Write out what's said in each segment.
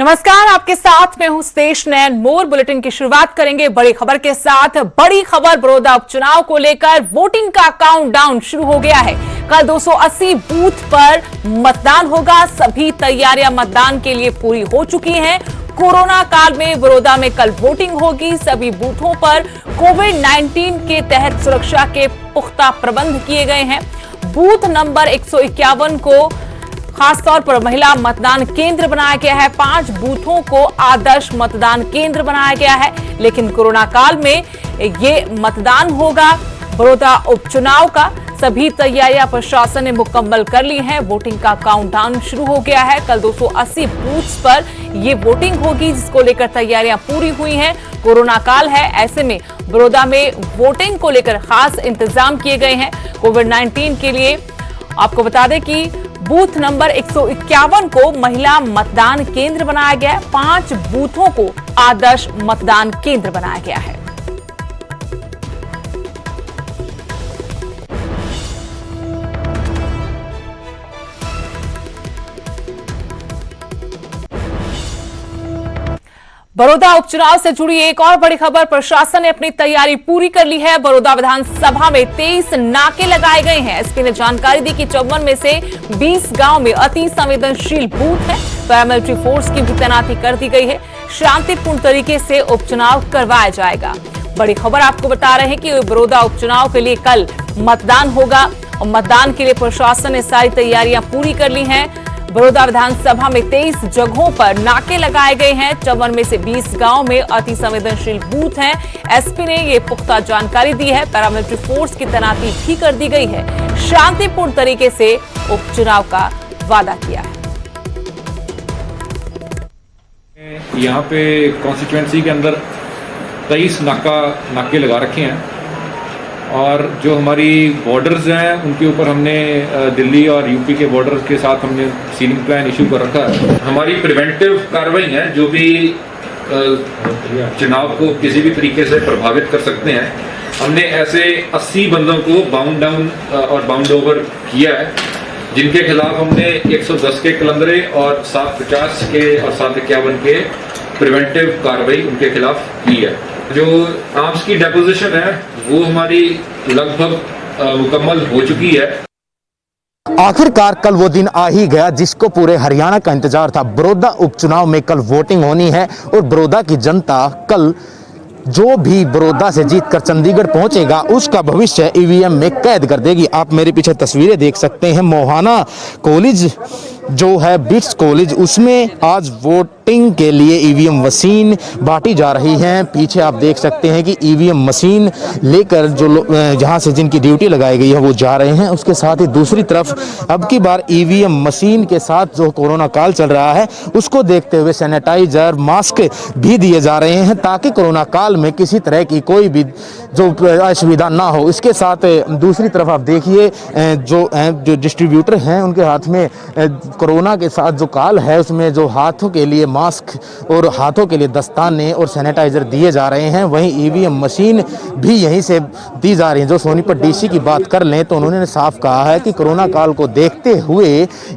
नमस्कार, आपके साथ मैं हूं स्तेश नैन मोर। बुलेटिन की शुरुआत करेंगे बड़ी खबर के साथ। बड़ी खबर, बड़ौदा उपचुनाव को लेकर वोटिंग का काउंटडाउन शुरू हो गया है। कल 280 बूथ पर मतदान होगा। सभी तैयारियां मतदान के लिए पूरी हो चुकी हैं। कोरोना काल में बड़ौदा में कल वोटिंग होगी। सभी बूथों पर कोविड-19 के तहत सुरक्षा के पुख्ता प्रबंध किए गए हैं। बूथ नंबर 151 को खासतौर पर महिला मतदान केंद्र बनाया गया है। 5 बूथों को आदर्श मतदान केंद्र बनाया गया है। लेकिन कोरोना काल में ये मतदान होगा बड़ौदा उपचुनाव का। सभी तैयारियां प्रशासन ने मुकम्मल कर ली हैं। वोटिंग का काउंटडाउन शुरू हो गया है। कल 280 बूथ्स पर ये वोटिंग होगी, जिसको लेकर तैयारियां पूरी हुई हैं। कोरोना काल है, ऐसे में बड़ौदा में वोटिंग को लेकर खास इंतजाम किए गए हैं। कोविड-19 के लिए आपको बता दें कि बूथ नंबर 151 को महिला मतदान केंद्र बनाया गया है। 5 बूथों को आदर्श मतदान केंद्र बनाया गया है। बड़ौदा उपचुनाव से जुड़ी एक और बड़ी खबर, प्रशासन ने अपनी तैयारी पूरी कर ली है। बड़ौदा विधानसभा में 23 नाके लगाए गए हैं। एसपी ने जानकारी दी कि 54 में से 20 गांव में अति संवेदनशील बूथ है। पैरामिलिट्री फोर्स की भी तैनाती कर दी गई है। शांतिपूर्ण तरीके से उपचुनाव करवाया जाएगा। बड़ी खबर आपको बता रहे हैं कि बड़ौदा उपचुनाव के लिए कल मतदान होगा और मतदान के लिए प्रशासन ने सारी तैयारियां पूरी कर ली हैं। बड़ौदा विधानसभा में 23 जगहों पर नाके लगाए गए हैं। 54 में से 20 गांव में अति संवेदनशील बूथ हैं। एसपी ने ये पुख्ता जानकारी दी है। पैरामिलिट्री फोर्स की तैनाती भी कर दी गई है। शांतिपूर्ण तरीके से उपचुनाव का वादा किया है। यहाँ पे कॉन्स्टिट्यूएंसी के अंदर 23 नाके लगा रखे हैं और जो हमारी बॉर्डर्स हैं उनके ऊपर हमने दिल्ली और यूपी के बॉर्डर्स के साथ हमने सीलिंग प्लान इशू कर रखा है। हमारी प्रिवेंटिव कार्रवाई है, जो भी चुनाव को किसी भी तरीके से प्रभावित कर सकते हैं। हमने ऐसे 80 बंदों को बाउंड डाउन और बाउंड ओवर किया है, जिनके खिलाफ हमने 110 के कलंदरे और 750 के और 751 के प्रिवेंटिव कार्रवाई उनके खिलाफ की है। जो आर्म्स की डेपोजिशन है वो हमारी लगभग मुकम्मल हो चुकी है। आखिरकार कल वो दिन आ ही गया जिसको पूरे हरियाणा का इंतजार था। बड़ौदा उपचुनाव में कल वोटिंग होनी है और बड़ौदा की जनता कल जो भी बड़ौदा से जीतकर चंडीगढ़ पहुंचेगा उसका भविष्य ईवीएम में कैद कर देगी। आप मेरे पीछे तस्वीरें देख सकते हैं। मोहाना कॉलेज जो है बिट्स कॉलेज, उसमें आज वोटिंग के लिए ईवीएम मशीन बांटी जा रही हैं। पीछे आप देख सकते हैं कि ईवीएम मशीन लेकर जो जहां से जिनकी ड्यूटी लगाई गई है वो जा रहे हैं। उसके साथ ही दूसरी तरफ अब की बार ईवीएम मशीन के साथ जो कोरोना काल चल रहा है उसको देखते हुए सैनिटाइजर, मास्क भी दिए जा रहे हैं, ताकि कोरोना काल में किसी तरह की कोई भी जो असुविधा ना हो। इसके साथ दूसरी तरफ आप देखिए जो डिस्ट्रीब्यूटर हैं उनके हाथ में कोरोना के साथ जो काल है उसमें जो हाथों के लिए मास्क और हाथों के लिए दस्ताने और सैनिटाइजर दिए जा रहे हैं। वहीं ईवीएम मशीन भी यहीं से दी जा रही है। जो सोनीपत डीसी की बात कर लें तो उन्होंने साफ कहा है कि कोरोना काल को देखते हुए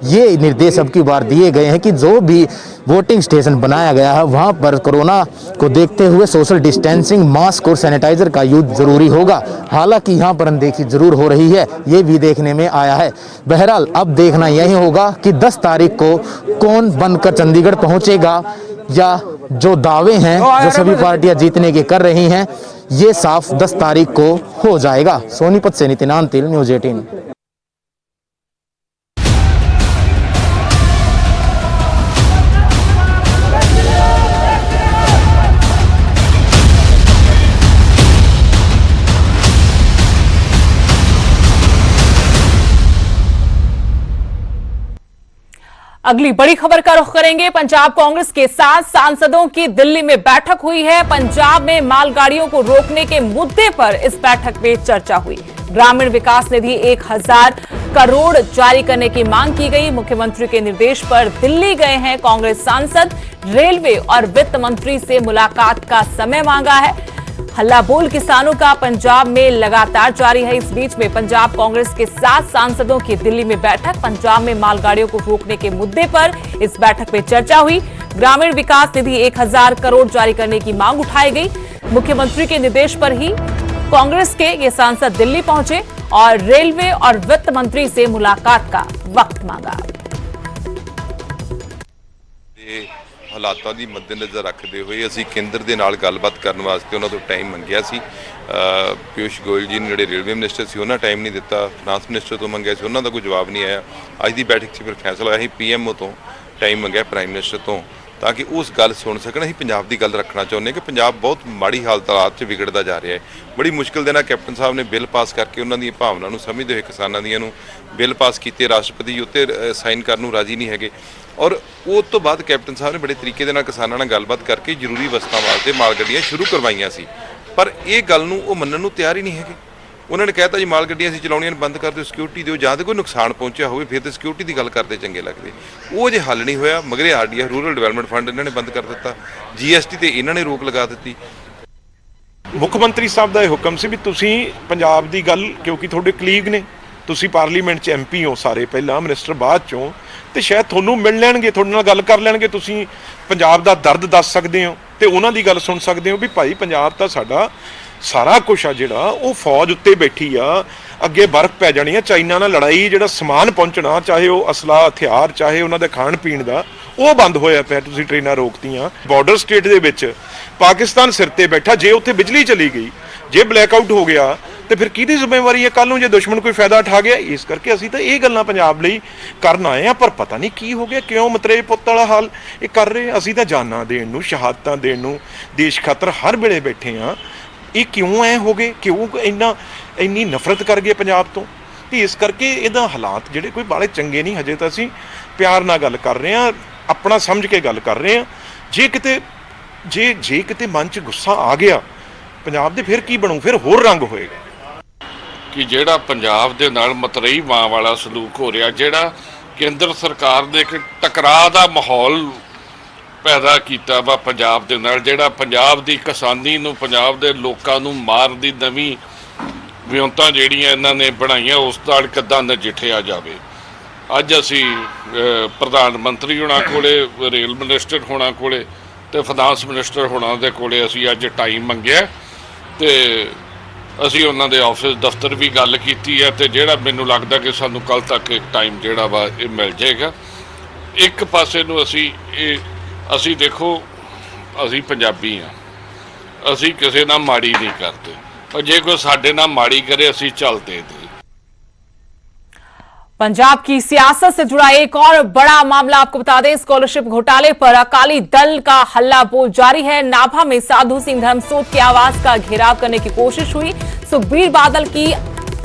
ये निर्देश अब की बार दिए गए हैं कि जो भी वोटिंग स्टेशन बनाया गया है वहां पर कोरोना को देखते हुए सोशल डिस्टेंसिंग, मास्क और सैनिटाइजर का यूज जरूरी होगा। हालांकि यहाँ पर अनदेखी जरूर हो रही है, ये भी देखने में आया है। बहरहाल अब देखना यही होगा कि 10 तारीख को कौन बनकर चंडीगढ़ पहुंचेगा, या जो दावे हैं जो सभी पार्टियां जीतने के कर रही हैं ये साफ 10 तारीख को हो जाएगा। सोनीपत से नितिन अंतिल, न्यूज़ 18। अगली बड़ी खबर का रुख करेंगे। पंजाब कांग्रेस के 7 सांसदों की दिल्ली में बैठक हुई है। पंजाब में मालगाड़ियों को रोकने के मुद्दे पर इस बैठक में चर्चा हुई। ग्रामीण विकास निधि 1000 करोड़ जारी करने की मांग की गई। मुख्यमंत्री के निर्देश पर दिल्ली गए हैं कांग्रेस सांसद। रेलवे और वित्त मंत्री से मुलाकात का समय मांगा है। हल्ला बोल किसानों का पंजाब में लगातार जारी है। इस बीच में पंजाब कांग्रेस के 7 सांसदों की दिल्ली में बैठक। पंजाब में मालगाड़ियों को रोकने के मुद्दे पर इस बैठक में चर्चा हुई। ग्रामीण विकास निधि 1000 करोड़ जारी करने की मांग उठाई गई। मुख्यमंत्री के निर्देश पर ही कांग्रेस के ये सांसद दिल्ली पहुंचे और रेलवे और वित्त मंत्री से मुलाकात का वक्त मांगा। ਹਾਲਾਤਾਂ ਦੀ ਮੱਦੇਨਜ਼ਰ ਰੱਖਦੇ ਹੋਏ ਅਸੀਂ ਕੇਂਦਰ ਦੇ ਨਾਲ ਗੱਲਬਾਤ ਕਰਨ ਵਾਸਤੇ ਉਹਨਾਂ ਤੋਂ ਟਾਈਮ ਮੰਗਿਆ ਸੀ। ਪਿਊਸ਼ ਗੋਇਲ ਜੀ ਨੇ ਜਿਹੜੇ ਰੇਲਵੇ ਮਿਨਿਸਟਰ ਸੀ ਉਹਨਾਂ ਟਾਈਮ ਨਹੀਂ ਦਿੱਤਾ, ਫਾਈਨਾਂਸ ਮਿਨਿਸਟਰ ਤੋਂ ਮੰਗਿਆ ਸੀ, ਉਹਨਾਂ ਦਾ ਕੋਈ ਜਵਾਬ ਨਹੀਂ ਆਇਆ। ਅੱਜ ਦੀ ਬੈਠਕ 'ਚ ਫਿਰ ਫੈਸਲਾ ਹੋਇਆ ਸੀ ਪੀਐਮਓ ਤੋਂ ਟਾਈਮ ਮੰਗਿਆ, ਪ੍ਰਾਈਮ ਮਿਨਿਸਟਰ ਤੋਂ, ਤਾਂ ਕਿ ਉਸ ਗੱਲ ਸੁਣ ਸਕਣ। ਅਸੀਂ ਪੰਜਾਬ ਦੀ ਗੱਲ ਰੱਖਣਾ ਚਾਹੁੰਦੇ ਕਿ ਪੰਜਾਬ ਬਹੁਤ ਮਾੜੀ ਹਾਲਾਤ 'ਚ ਵਿਗੜਦਾ ਜਾ ਰਿਹਾ ਹੈ। ਬੜੀ ਮੁਸ਼ਕਿਲ ਦੇ ਨਾਲ ਕੈਪਟਨ ਸਾਹਿਬ ਨੇ ਬਿੱਲ ਪਾਸ ਕਰਕੇ ਉਹਨਾਂ ਦੀ ਭਾਵਨਾ ਨੂੰ ਸਮਝਦੇ ਹੋਏ ਕਿਸਾਨਾਂ ਦੀਆਂ ਨੂੰ ਬਿੱਲ ਪਾਸ ਕੀਤੇ, ਰਾਸ਼ਟਰਪਤੀ ਉੱਤੇ ਸਾਈਨ ਕਰਨ ਨੂੰ ਰਾਜੀ ਨਹੀਂ ਹੈਗੇ। ਔਰ ਉਸ ਤੋਂ ਬਾਅਦ ਕੈਪਟਨ ਸਾਹਿਬ ਨੇ ਬੜੇ ਤਰੀਕੇ ਦੇ ਨਾਲ ਕਿਸਾਨਾਂ ਨਾਲ ਗੱਲਬਾਤ ਕਰਕੇ ਜ਼ਰੂਰੀ ਵਸਤਾਂ ਵਾਸਤੇ ਮਾਲ ਗੱਡੀਆਂ ਸ਼ੁਰੂ ਕਰਵਾਈਆਂ ਸੀ, ਪਰ ਇਹ ਗੱਲ ਨੂੰ ਉਹ ਮੰਨਣ ਨੂੰ ਤਿਆਰ ਹੀ ਨਹੀਂ ਹੈਗੇ। ਉਹਨਾਂ ਨੇ ਕਹਿਤਾ ਜੀ ਮਾਲ ਗੱਡੀਆਂ ਅਸੀਂ ਚਲਾਉਣੀਆਂ ਬੰਦ ਕਰ ਦਿਓ, ਸਿਕਿਉਰਿਟੀ ਦਿਓ, ਜਾਂ ਤਾਂ ਕੋਈ ਨੁਕਸਾਨ ਪਹੁੰਚਿਆ ਹੋਵੇ ਫਿਰ ਤਾਂ ਸਿਕਿਉਰਿਟੀ ਦੀ ਗੱਲ ਕਰਦੇ ਚੰਗੇ ਲੱਗਦੇ। ਉਹ ਜੇ ਹੱਲ ਨਹੀਂ ਹੋਇਆ, ਮਗਰੇ ਆਰਡੀਐਫ ਰੂਰਲ ਡਿਵੈਲਪਮੈਂਟ ਫੰਡ ਇਹਨਾਂ ਨੇ ਬੰਦ ਕਰ ਦਿੱਤਾ, ਜੀਐਸਟੀ ਤੇ ਇਹਨਾਂ ਨੇ ਰੋਕ ਲਗਾ ਦਿੱਤੀ। ਮੁੱਖ ਮੰਤਰੀ ਸਾਹਿਬ ਦਾ ਇਹ ਹੁਕਮ ਸੀ ਵੀ ਤੁਸੀਂ ਪੰਜਾਬ ਦੀ ਗੱਲ, ਕਿਉਂਕਿ ਤੁਹਾਡੇ ਕਲੀਗ ਨੇ, ਤੁਸੀਂ ਪਾਰਲੀਮੈਂਟ 'ਚ ਐਮਪੀ ਹੋ ਸਾਰੇ, ਪਹਿਲਾਂ ਮਿਨਿਸਟਰ ਬਾਅਦ 'ਚੋਂ, ਤੇ ਸ਼ਾਇਦ ਤੁਹਾਨੂੰ ਮਿਲ ਲੈਣਗੇ, ਤੁਹਾਡੇ ਨਾਲ ਗੱਲ ਕਰ ਲੈਣਗੇ, ਤੁਸੀਂ ਪੰਜਾਬ ਦਾ ਦਰਦ ਦੱਸ ਸਕਦੇ ਹੋ ਤੇ ਉਹਨਾਂ ਦੀ ਗੱਲ ਸੁਣ ਸਕਦੇ ਹੋ ਵੀ ਭਾਈ ਪੰਜਾਬ ਤਾਂ ਸਾਡਾ ਸਾਰਾ ਕੁਛ ਆ ਜਿਹੜਾ ਉਹ ਫੌਜ ਉੱਤੇ ਬੈਠੀ ਆ, ਅੱਗੇ ਬਰਫ਼ ਪੈ ਜਾਣੀ ਆ, ਚਾਈਨਾ ਨਾਲ ਲੜਾਈ, ਜਿਹੜਾ ਸਮਾਨ ਪਹੁੰਚਣਾ, ਚਾਹੇ ਉਹ ਅਸਲਾ ਹਥਿਆਰ, ਚਾਹੇ ਉਹਨਾਂ ਦੇ ਖਾਣ ਪੀਣ ਦਾ, ਉਹ ਬੰਦ ਹੋਇਆ ਪਿਆ, ਤੁਸੀਂ ਟ੍ਰੇਨਾਂ ਰੋਕਤੀਆਂ। ਬਾਰਡਰ ਸਟੇਟ ਦੇ ਵਿੱਚ ਪਾਕਿਸਤਾਨ ਸਿਰ ਤੇ ਬੈਠਾ, ਜੇ ਉੱਥੇ ਬਿਜਲੀ ਚਲੀ ਗਈ, ਜੇ ਬਲੈਕਆਊਟ ਹੋ ਗਿਆ ਤੇ ਫਿਰ ਕਿਹਦੀ ਜ਼ਿੰਮੇਵਾਰੀ ਹੈ ਕੱਲ ਨੂੰ ਜੇ ਦੁਸ਼ਮਣ ਕੋਈ ਫਾਇਦਾ ਉਠਾ ਗਿਆ। ਇਸ ਕਰਕੇ ਅਸੀਂ ਤਾਂ ਇਹ ਗੱਲਾਂ ਪੰਜਾਬ ਲਈ ਕਰਨ ਆਏ ਆ, ਪਰ ਪਤਾ ਨਹੀਂ ਕੀ ਹੋ ਗਿਆ, ਕਿਉਂ ਮਤਰੇ ਪੁੱਤ ਵਾਲਾ ਹਾਲ ਇਹ ਕਰ ਰਹੇ। ਅਸੀਂ ਤਾਂ ਜਾਨਾਂ ਦੇਣ ਨੂੰ, ਸ਼ਹਾਦਤਾਂ ਦੇਣ ਨੂੰ, ਦੇਸ਼ ਖਾਤਰ ਹਰ ਵੇਲੇ ਬੈਠੇ ਆ। ਇਹ ਕਿਉਂ ਐ ਹੋ ਗਏ, ਕਿਉਂ ਇੰਨੀ ਨਫ਼ਰਤ ਕਰ ਗਏ ਪੰਜਾਬ ਤੋਂ? ਤੇ ਇਸ ਕਰਕੇ ਇਹਦਾ ਹਾਲਾਤ ਜਿਹੜੇ ਕੋਈ ਬਾਲੇ ਚੰਗੇ ਨਹੀਂ। ਹਜੇ ਤਾਂ ਅਸੀਂ ਪਿਆਰ ਨਾਲ ਗੱਲ ਕਰ ਰਹੇ ਆ, ਆਪਣਾ ਸਮਝ ਕੇ ਗੱਲ ਕਰ ਰਹੇ ਆ। ਜੇ ਕਿਤੇ ਮਨ 'ਚ ਗੁੱਸਾ ਆ ਗਿਆ ਪੰਜਾਬ ਦੇ, ਫਿਰ ਕੀ ਬਣੂ, ਫਿਰ ਹੋਰ ਰੰਗ ਹੋਏਗਾ। ਕਿ ਜਿਹੜਾ ਪੰਜਾਬ ਦੇ ਨਾਲ ਮਤਰੇਈ ਮਾਂ ਵਾਲਾ ਸਲੂਕ ਹੋ ਰਿਹਾ, ਜਿਹੜਾ ਕੇਂਦਰ ਸਰਕਾਰ ਦੇ ਇੱਕ ਟਕਰਾਅ ਦਾ ਮਾਹੌਲ ਪੈਦਾ ਕੀਤਾ ਵਾ ਪੰਜਾਬ ਦੇ ਨਾਲ, ਜਿਹੜਾ ਪੰਜਾਬ ਦੀ ਕਿਸਾਨੀ ਨੂੰ, ਪੰਜਾਬ ਦੇ ਲੋਕਾਂ ਨੂੰ ਮਾਰਨ ਦੀ ਨਵੀਂ ਵਿਉਂਤਾਂ ਜਿਹੜੀਆਂ ਇਹਨਾਂ ਨੇ ਬਣਾਈਆਂ, ਉਸ ਨਾਲ ਕਿੱਦਾਂ ਨਜਿੱਠਿਆ ਜਾਵੇ। ਅੱਜ ਅਸੀਂ ਪ੍ਰਧਾਨ ਮੰਤਰੀ ਹੋਣਾ ਕੋਲੇ, ਰੇਲ ਮਿਨਿਸਟਰ ਹੋਣਾ ਕੋਲੇ ਤੇ ਫਾਈਨਾਂਸ ਮਿਨਿਸਟਰ ਹੋਣਾ ਦੇ ਕੋਲੇ ਅਸੀਂ ਅੱਜ ਟਾਈਮ ਮੰਗਿਆ ਤੇ ਅਸੀਂ ਉਹਨਾਂ ਦੇ ਆਫਿਸ ਦਫ਼ਤਰ ਵੀ ਗੱਲ ਕੀਤੀ ਹੈ ਤੇ ਜਿਹੜਾ ਮੈਨੂੰ ਲੱਗਦਾ ਕਿ ਸਾਨੂੰ ਕੱਲ੍ਹ ਤੱਕ ਇੱਕ ਟਾਈਮ ਜਿਹੜਾ ਵਾ ਇਹ ਮਿਲ ਜਾਏਗਾ। ਇੱਕ ਪਾਸੇ ਨੂੰ ਅਸੀਂ ਦੇਖੋ, ਅਸੀਂ ਪੰਜਾਬੀ ਹਾਂ, ਅਸੀਂ ਕਿਸੇ ਨਾਲ ਮਾੜੀ ਨਹੀਂ ਕਰਦੇ, ਪਰ ਜੇ ਕੋਈ ਸਾਡੇ ਨਾਲ माड़ी करे ਅਸੀਂ चलते थे। पंजाब की सियासत से जुड़ा एक और बड़ा मामला आपको बता दें, स्कॉलरशिप घोटाले पर अकाली दल का हल्ला बोल जारी है। नाभा में साधु सिंह धर्मसोत के आवास का घेराव करने की कोशिश हुई। सुखबीर बादल की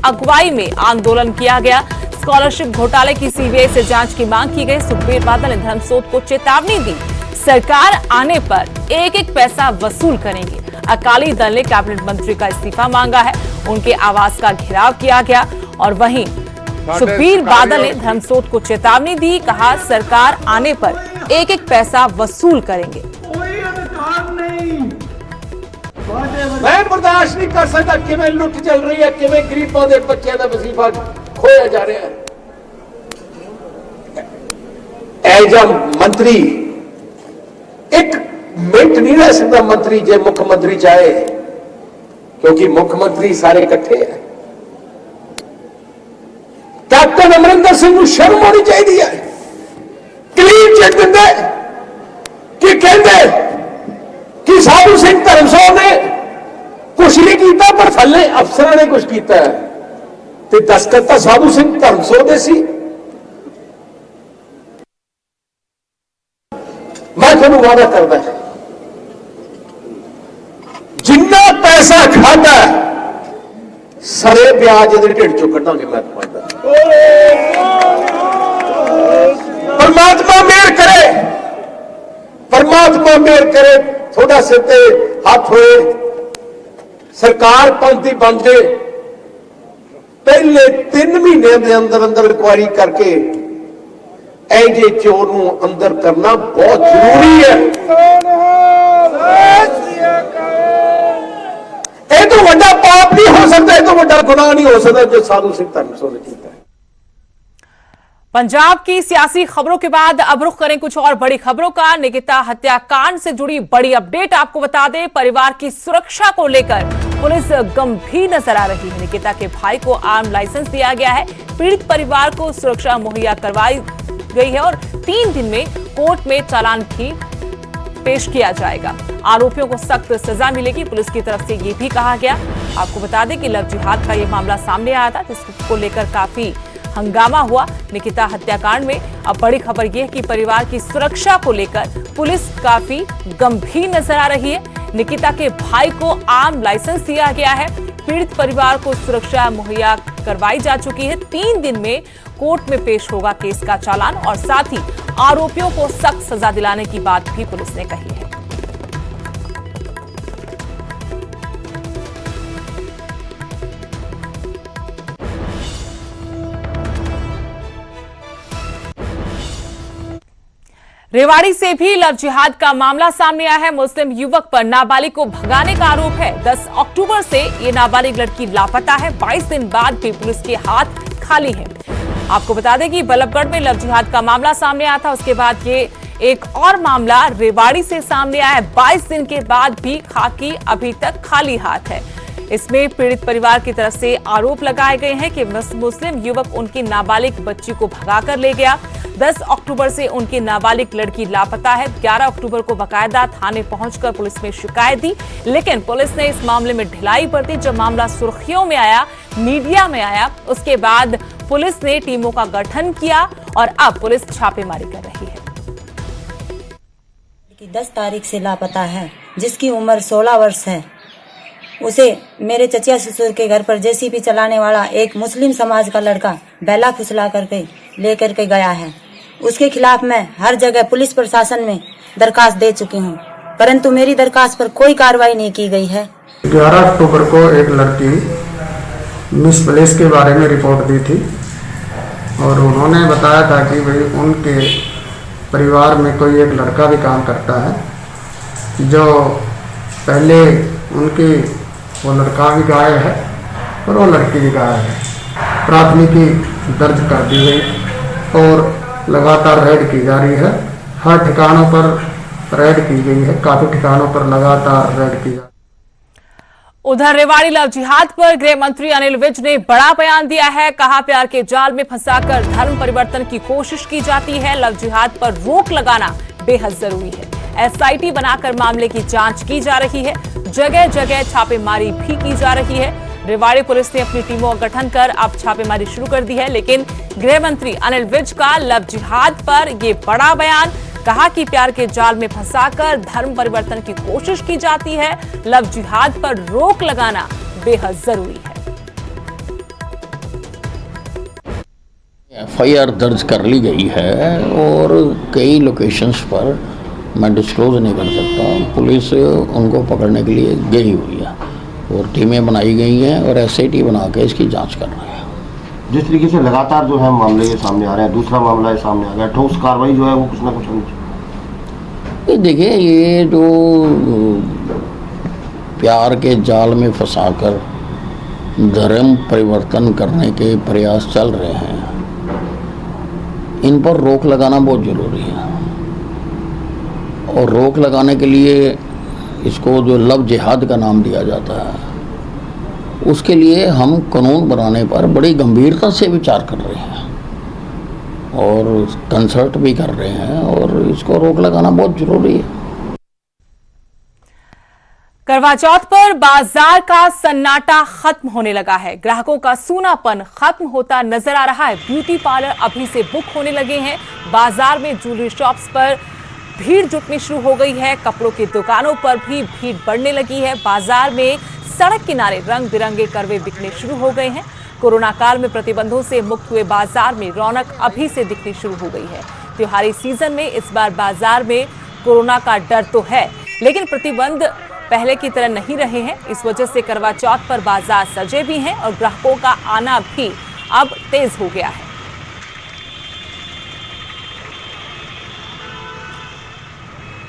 अगुवाई में आंदोलन किया गया। स्कॉलरशिप घोटाले की सीबीआई से जांच की मांग की गई। सुखबीर बादल ने धर्मसोत को चेतावनी दी, सरकार आने पर एक एक पैसा वसूल करेंगे। अकाली दल ने कैबिनेट मंत्री का इस्तीफा मांगा है, उनके आवास का घेराव किया गया। और वहीं सुखबीर बादल ने धर्मसोत को चेतावनी दी, कहा सरकार आने पर एक एक पैसा वसूल करेंगे। कोई अधिकार नहीं, मैं बर्दाश्त नहीं कर सकता किवें लुट चल रही है, किवें गरीबों के बच्चों का वजीफा खोया जा रहा है। एज अ मंत्री एक मिनट नहीं रह सकता मंत्री, जे मुख्यमंत्री चाहे, क्योंकि मुख्यमंत्री सारे इकट्ठे हैं। कैप्टन अमरिंदर सिंह को शर्म होनी चाहिए। क्लीन चिट दिंदे कि कहंदे कि साधु सिंह धर्मसोत ने कुछ नहीं किया, पर थल्ले अफसरां ने कुछ किया है, ते दस्तखत तां साधु सिंह धर्मसोत दे सी। मैं तुहानूं वादा करदा, जिन्ना पैसा खादा सरे ब्याज इहदे ढिड चों कढांगे। मैं परमात्मा मेहर करे, परमात्मा मेहर करे, थोड़ा सिर ते हाथ होए, सरकार पंथी बन जाए, पहले 3 महीने के अंदर अंदर इंक्वायरी करके ऐजे चोर नूं अंदर करना बहुत जरूरी है। यह तो बड़ा पाप नहीं हो सकता, यह तो बड़ा गुनाह नहीं हो सकता जो साधु सिंह धर्मसोत ने किया। पंजाब की सियासी खबरों के बाद अब रुख करें कुछ और बड़ी खबरों का। निकिता हत्याकांड से जुड़ी बड़ी अपडेट आपको बता दें, परिवार की सुरक्षा को लेकर पुलिस गंभीर नजर आ रही है। निकिता के भाई को आर्म लाइसेंस दिया गया है, पीड़ित परिवार को सुरक्षा मुहैया करवाई गई है और 3 दिन में कोर्ट में चालान भी पेश किया जाएगा। आरोपियों को सख्त सजा मिलेगी, पुलिस की तरफ से ये भी कहा गया। आपको बता दें कि लव जिहाद का ये मामला सामने आया था, जिसको लेकर काफी हंगामा हुआ। निकिता हत्याकांड में अब बड़ी खबर यह है कि परिवार की सुरक्षा को लेकर पुलिस काफी गंभीर नजर आ रही है। निकिता के भाई को आर्म लाइसेंस दिया गया है, पीड़ित परिवार को सुरक्षा मुहैया करवाई जा चुकी है। 3 दिन में कोर्ट में पेश होगा केस का चालान और साथ ही आरोपियों को सख्त सजा दिलाने की बात भी पुलिस ने कही है। रेवाड़ी से भी लव जिहाद का मामला सामने आया है। मुस्लिम युवक पर नाबालिग को भगाने का आरोप है। 10 अक्टूबर से ये नाबालिग लड़की लापता है। 22 दिन बाद भी पुलिस के हाथ खाली हैं। आपको बता दें कि बल्लभगढ़ में लव जिहाद का मामला सामने आया था, उसके बाद ये एक और मामला रेवाड़ी से सामने आया है। 22 दिन के बाद भी खाकी अभी तक खाली हाथ है। इसमें पीड़ित परिवार की तरफ से आरोप लगाए गए हैं कि मुस्लिम युवक उनकी नाबालिग बच्ची को भगाकर ले गया। 10 अक्टूबर से उनकी नाबालिग लड़की लापता है। 11 अक्टूबर को बाकायदा थाने पहुंचकर पुलिस में शिकायत दी, लेकिन पुलिस ने इस मामले में ढिलाई बरती। जब मामला सुर्खियों में आया, मीडिया में आया, उसके बाद पुलिस ने टीमों का गठन किया और अब पुलिस छापेमारी कर रही है। 10 तारीख से लापता है, जिसकी उम्र 16 वर्ष है। उसे मेरे चचिया ससुर के घर पर जेसीबी चलाने वाला एक मुस्लिम समाज का लड़का बैला फुसला करके लेकर के गया है। उसके खिलाफ मैं हर जगह पुलिस प्रशासन में दरखास्त दे चुकी हूँ, परंतु मेरी दरखास्त पर कोई कार्रवाई नहीं की गई है। 11 अक्टूबर को एक लड़की मिसप्लेस के बारे में रिपोर्ट दी थी और उन्होंने बताया था कि भाई उनके परिवार में कोई एक लड़का भी काम करता है, जो पहले उनकी वो लड़का भी गायब है और वो लड़की भी गायब है। प्राथमिकी दर्ज कर दी गई और लगातार रेड की जा रही है। हर ठिकानों पर रेड की गई है, काफी ठिकानों पर लगातार रेड की जा रही है। उधर रेवाड़ी लव जिहाद पर गृह मंत्री अनिल विज ने बड़ा बयान दिया है। कहा, प्यार के जाल में फंसाकर धर्म परिवर्तन की कोशिश की जाती है। लव जिहाद पर रोक लगाना बेहद जरूरी है। एसआईटी बनाकर मामले की जांच की जा रही है। जगह जगह छापेमारी भी की जा रही है। रेवाड़ी पुलिस ने अपनी टीमों का गठन कर अब छापेमारी शुरू कर दी है, लेकिन गृह मंत्री अनिल विज का लव जिहाद पर यह बड़ा बयान। कहा कि प्यार के जाल में फंसाकर धर्म परिवर्तन की कोशिश की जाती है। लव जिहाद पर रोक लगाना बेहद जरूरी है। एफआईआर दर्ज कर ली गई है और कई लोकेशंस पर मैं डिस्क्लोज नहीं कर सकता। पुलिस उनको पकड़ने के लिए गई हुई है और टीमें बनाई गई हैं और एसआईटी बना के इसकी जांच कर रहे हैं। जिस तरीके से लगातार जो है मामले ये सामने आ रहे हैं, दूसरा मामला ये सामने आ गया, ठोस कार्रवाई जो है वो कुछ ना कुछ होनी चाहिए। देखिए, ये जो प्यार के जाल में फंसाकर धर्म परिवर्तन करने के प्रयास चल रहे हैं, इन पर रोक लगाना बहुत ज़रूरी है। और रोक लगाने के लिए इसको जो लव जिहाद का नाम दिया जाता है, उसके लिए हम कानून बनाने पर बड़ी गंभीरता से विचार कर रहे हैं और कंसल्ट भी कर रहे हैं और इसको रोक लगाना बहुत जरूरी है। करवा चौथ पर बाजार का सन्नाटा खत्म होने लगा है। ग्राहकों का सूनापन खत्म होता नजर आ रहा है। ब्यूटी पार्लर अभी से बुक होने लगे हैं। बाजार में ज्वेलरी शॉप्स पर भीड़ जुटनी शुरू हो गई है। कपड़ों की दुकानों पर भी भीड़ बढ़ने लगी है। बाजार में सड़क किनारे रंग बिरंगे करवे बिकने शुरू हो गए हैं। कोरोना काल में प्रतिबंधों से मुक्त हुए बाजार में रौनक अभी से दिखनी शुरू हो गई है। त्योहारी सीजन में इस बार बाजार में कोरोना का डर तो है, लेकिन प्रतिबंध पहले की तरह नहीं रहे हैं। इस वजह से करवा चौथ पर बाजार सजे भी हैं और ग्राहकों का आना भी अब तेज हो गया है।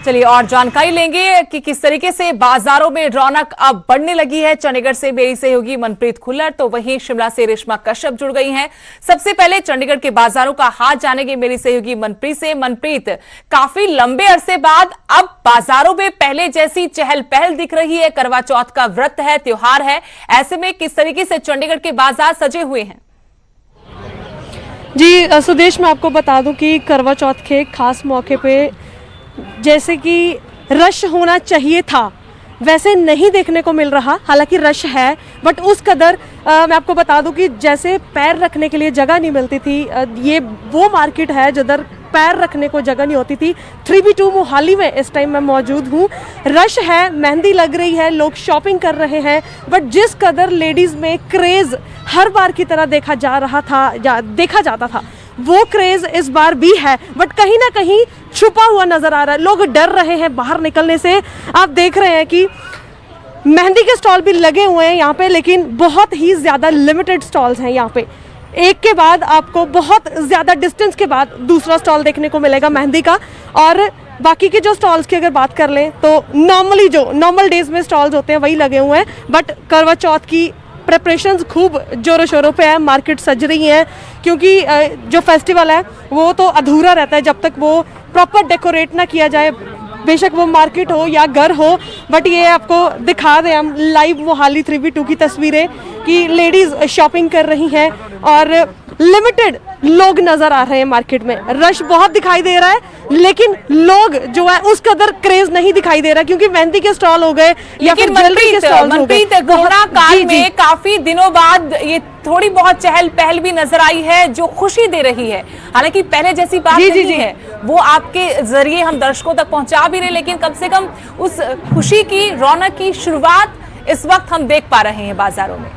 चलिए और जानकारी लेंगे कि किस तरीके से बाजारों में रौनक अब बढ़ने लगी है। चंडीगढ़ से मेरी सहयोगी मनप्रीत खुल्लर, तो वहीं शिमला से रेशमा कश्यप जुड़ गई हैं। सबसे पहले चंडीगढ़ के बाजारों का हाल जानेंगे मेरी सहयोगी मनप्रीत से। मनप्रीत, काफी लंबे अरसे बाद अब बाजारों में पहले जैसी चहल पहल दिख रही है। करवा चौथ का व्रत है, त्योहार है, ऐसे में किस तरीके से चंडीगढ़ के बाजार सजे हुए हैं? जी सुदेश, मैं आपको बता दूं कि करवा चौथ के खास मौके पे जैसे कि रश होना चाहिए था वैसे नहीं देखने को मिल रहा। हालांकि रश है बट उस कदर मैं आपको बता दूं कि जैसे पैर रखने के लिए जगह नहीं मिलती थी, ये वो मार्केट है जिधर पैर रखने को जगह नहीं होती थी। 3B2 मोहाली में इस टाइम मैं मौजूद हूँ। रश है, मेहंदी लग रही है, लोग शॉपिंग कर रहे हैं, बट जिस कदर लेडीज़ में क्रेज़ हर बार की तरह देखा जाता था वो क्रेज़ इस बार भी है, बट कहीं ना कहीं छुपा हुआ नज़र आ रहा है। लोग डर रहे हैं बाहर निकलने से। आप देख रहे हैं कि मेहंदी के स्टॉल भी लगे हुए हैं यहाँ पे, लेकिन बहुत ही ज़्यादा लिमिटेड स्टॉल्स हैं यहाँ पे। एक के बाद आपको बहुत ज़्यादा डिस्टेंस के बाद दूसरा स्टॉल देखने को मिलेगा मेहंदी का। और बाकी के जो स्टॉल्स की अगर बात कर लें तो नॉर्मली जो नॉर्मल डेज में स्टॉल्स होते हैं वही लगे हुए हैं, बट करवा चौथ की प्रिपरेशंस खूब जोरों शोरों पे है। मार्केट सज रही है क्योंकि जो फेस्टिवल है वो तो अधूरा रहता है जब तक वो प्रॉपर डेकोरेट ना किया जाए, बेशक वो मार्केट हो या घर हो। बट ये आपको दिखा दें हम लाइव मोहाली 3B2 की तस्वीरें कि लेडीज़ शॉपिंग कर रही हैं और लिमिटेड लोग नज़र आ रहे हैं मार्केट में। रश बहुत दिखाई दे रहा है लेकिन लोग जो है उस कदर क्रेज नहीं दिखाई दे रहा क्योंकि मेहंदी के स्टॉल हो गए या फिर ज्वेलरी के स्टॉल हो गए। कोरोना काल में काफी दिनों बाद ये थोड़ी बहुत चहल पहल भी नजर आई है जो खुशी दे रही है। हालांकि पहले जैसी बात नहीं है, वो आपके जरिए हम दर्शकों तक पहुंचा भी रहे, लेकिन कम से कम उस खुशी की, रौनक की शुरुआत इस वक्त हम देख पा रहे हैं बाजारों में।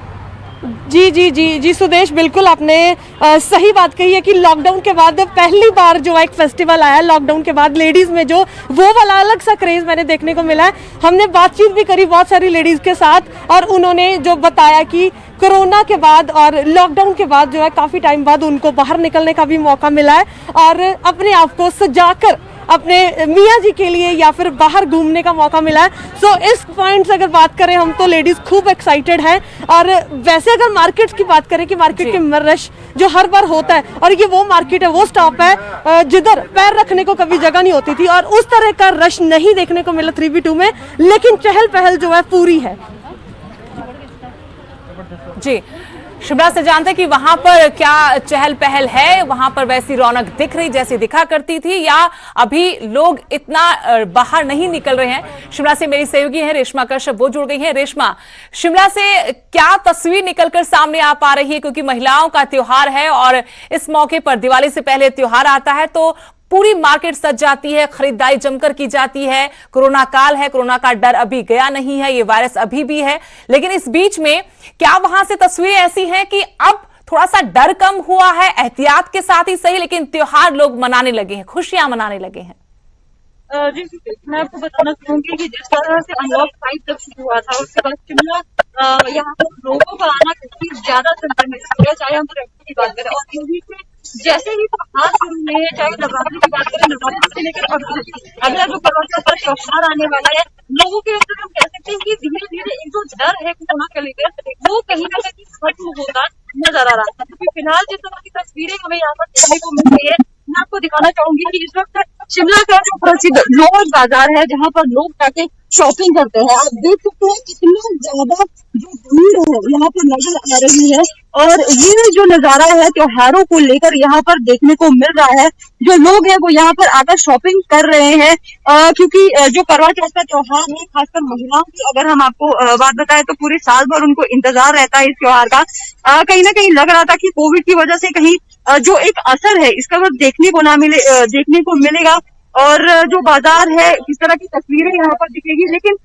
जी सुदेश, बिल्कुल आपने सही बात कही है कि लॉकडाउन के बाद पहली बार जो एक फेस्टिवल आया, लॉकडाउन के बाद लेडीज़ में जो वो वाला अलग सा क्रेज़ मैंने देखने को मिला है। हमने बातचीत भी करी बहुत सारी लेडीज़ के साथ और उन्होंने जो बताया कि कोरोना के बाद और लॉकडाउन के बाद जो है काफ़ी टाइम बाद उनको बाहर निकलने का भी मौका मिला है और अपने आप को सजाकर अपने मियाँ जी के लिए या फिर बाहर घूमने का मौका मिला है। सो इस पॉइंट से अगर बात करें हम तो लेडीज़ खूब एक्साइटेड हैं। और वैसे अगर मार्केट्स की बात करें कि मार्केट के रश जो हर बार होता है, और ये वो मार्केट है, वो स्टॉप है जिधर पैर रखने को कभी जगह नहीं होती थी और उस तरह का रश नहीं देखने को मिला 3B2 में, लेकिन चहल पहल जो है पूरी है। जी, शिमला से जानते हैं कि वहां पर क्या चहल पहल है, वहां पर वैसी रौनक दिख रही जैसी दिखा करती थी या अभी लोग इतना बाहर नहीं निकल रहे हैं? शिमला से मेरी सहयोगी है रेशमा कश्यप, वो जुड़ गई है। रेशमा, शिमला से क्या तस्वीर निकलकर सामने आ पा रही है? क्योंकि महिलाओं का त्योहार है और इस मौके पर दिवाली से पहले त्योहार आता है तो पूरी मार्केट सज जाती है, खरीदारी जमकर की जाती है। कोरोना काल है, कोरोना का डर अभी गया नहीं है, ये वायरस अभी भी है, लेकिन इस बीच में क्या वहां से तस्वीरें ऐसी हैं कि अब थोड़ा सा डर कम हुआ है, एहतियात के साथ ही सही, लेकिन त्योहार लोग मनाने लगे हैं, खुशियां मनाने लगे हैं? जी, मैं आपको बताना चाहूंगी कि जिस तरह से अनलॉक 5 तक शुरू हुआ था उसके बाद शिमला यहाँ पर लोगों का आना काफी ज्यादा संख्या में हो गया, चाहे हम रेपो की बात करें और यूपी में जैसे ही त्योहार शुरू हुए, चाहे नवरात्रि की बात करें, नवरात्रि से लेकर अगला जो करवा चौथ का त्योहार आने वाला है, लोगों के अंदर हम कह सकते हैं कि धीरे धीरे एक जो डर है कोरोना को लेकर वो कहीं ना कहीं खत्म होता नजर आ रहा है। क्योंकि फिलहाल जिस तरह की तस्वीरें हमें यहाँ पर देखने को मिल रही है, मैं आपको दिखाना चाहूंगी कि इस वक्त शिमला का जो प्रसिद्ध लोअर बाजार है जहाँ पर लोग जाके शॉपिंग करते हैं, आप देख सकते हैं कितना ज्यादा जो भीड़ है यहाँ पर नजर आ रही है। और ये जो नजारा है त्योहारों को लेकर यहाँ पर देखने को मिल रहा है, जो लोग हैं वो यहाँ पर आकर शॉपिंग कर रहे हैं क्योंकि जो करवा चौथ का त्योहार है, खासकर महिलाओं की अगर हम आपको बात बताएं तो पूरे साल भर उनको इंतजार रहता है इस त्योहार का। कहीं ना कहीं लग रहा था कि कोविड की वजह से कहीं जो एक असर है इसका वो देखने को मिलेगा और जो बाजार है किस तरह की तस्वीरें यहाँ पर दिखेगी, लेकिन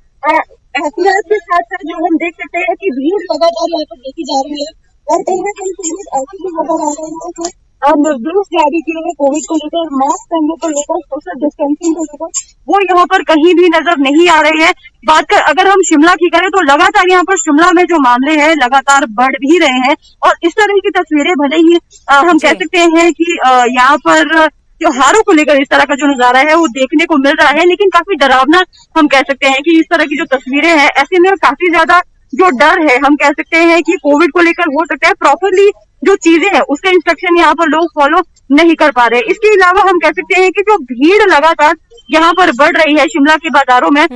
एहतियात के साथ साथ जो हम देख सकते हैं कि भीड़ लगातार यहाँ पर देखी जा रही है और कहीं ना कहीं ऐसे भी नजर आ रहे हैं कि निर्देश जारी किए हैं कोविड को लेकर, मास्क पहनने को लेकर, सोशल डिस्टेंसिंग को लेकर, वो यहाँ पर कहीं भी नजर नहीं आ रहे हैं। बात कर अगर हम शिमला की करें तो लगातार यहाँ पर शिमला में जो मामले हैं लगातार बढ़ भी रहे हैं और इस तरह की तस्वीरें भले ही हम कह सकते हैं कि यहाँ पर त्योहारों को लेकर इस तरह का जो नजारा है वो देखने को मिल रहा है, लेकिन काफी डरावना हम कह सकते हैं कि इस तरह की जो तस्वीरें हैं, ऐसे में काफी ज्यादा जो डर है हम कह सकते हैं कि कोविड को लेकर हो सकता है प्रॉपरली जो चीजें हैं उसका इंस्ट्रक्शन यहाँ पर लोग फॉलो नहीं कर पा रहे। इसके अलावा हम कह सकते हैं कि जो भीड़ लगातार यहाँ पर बढ़ रही है शिमला के बाजारों में,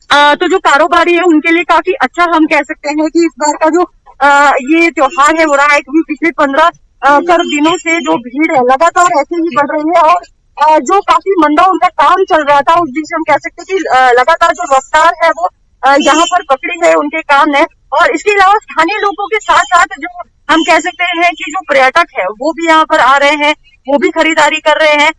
तो जो कारोबारी है उनके लिए काफी अच्छा हम कह सकते हैं कि इस बार का जो ये त्योहार है हो रहा है, क्योंकि पिछले 15 दिनों से जो भीड़ है लगातार ऐसे ही बढ़ रही है और जो काफी मंदा उनका काम चल रहा था उस बीच हम कह सकते हैं कि लगातार जो रफ्तार है वो यहाँ पर पकड़ी है उनके काम ने। और इसके अलावा स्थानीय लोगों के साथ साथ जो हम कह सकते हैं कि जो पर्यटक है वो भी यहाँ पर आ रहे हैं, वो भी खरीदारी कर रहे हैं।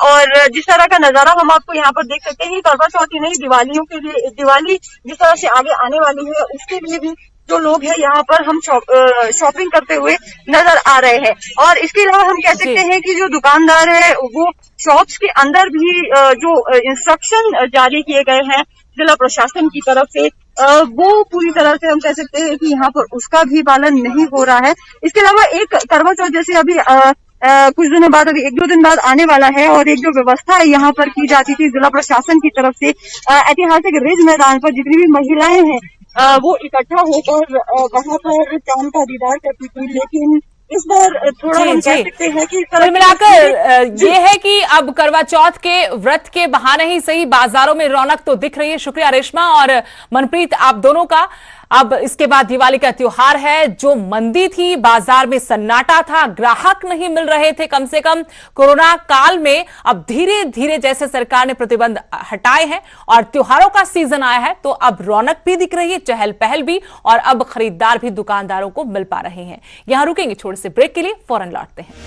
और जिस तरह का नजारा हम आपको यहाँ पर देख सकते हैं, करवा चौथ ही नहीं दिवालियों के लिए, दिवाली जिस तरह से आगे आने वाली है उसके लिए भी जो लोग हैं यहाँ पर हम शॉपिंग करते हुए नजर आ रहे हैं। और इसके अलावा हम कह सकते हैं कि जो दुकानदार है वो शॉप्स के अंदर भी जो इंस्ट्रक्शन जारी किए गए हैं जिला प्रशासन की तरफ से, वो पूरी तरह से हम कह सकते हैं कि यहाँ पर उसका भी पालन नहीं हो रहा है। इसके अलावा एक करवा चौथ जैसे अभी कुछ दिनों बाद, अभी 1-2 दिन बाद आने वाला है, और एक जो व्यवस्था यहाँ पर की जाती थी जिला प्रशासन की तरफ से, ऐतिहासिक रिज मैदान पर जितनी भी महिलाएं हैं वो इकट्ठा होकर वहां पर चांद का दीदार करती थी, लेकिन इस बार थोड़ा हम कह सकते हैं कि कुल मिलाकर ये है कि अब करवा चौथ के व्रत के बहाने ही सही बाजारों में रौनक तो दिख रही है। शुक्रिया रेशमा और मनप्रीत आप दोनों का। अब इसके बाद दिवाली का त्योहार है, जो मंदी थी, बाजार में सन्नाटा था, ग्राहक नहीं मिल रहे थे कम से कम कोरोना काल में, अब धीरे धीरे जैसे सरकार ने प्रतिबंध हटाए हैं और त्योहारों का सीजन आया है तो अब रौनक भी दिख रही है, चहल पहल भी, और अब खरीदार भी दुकानदारों को मिल पा रहे हैं। यहां रुकेंगे छोटे से ब्रेक के लिए, फौरन लौटते हैं।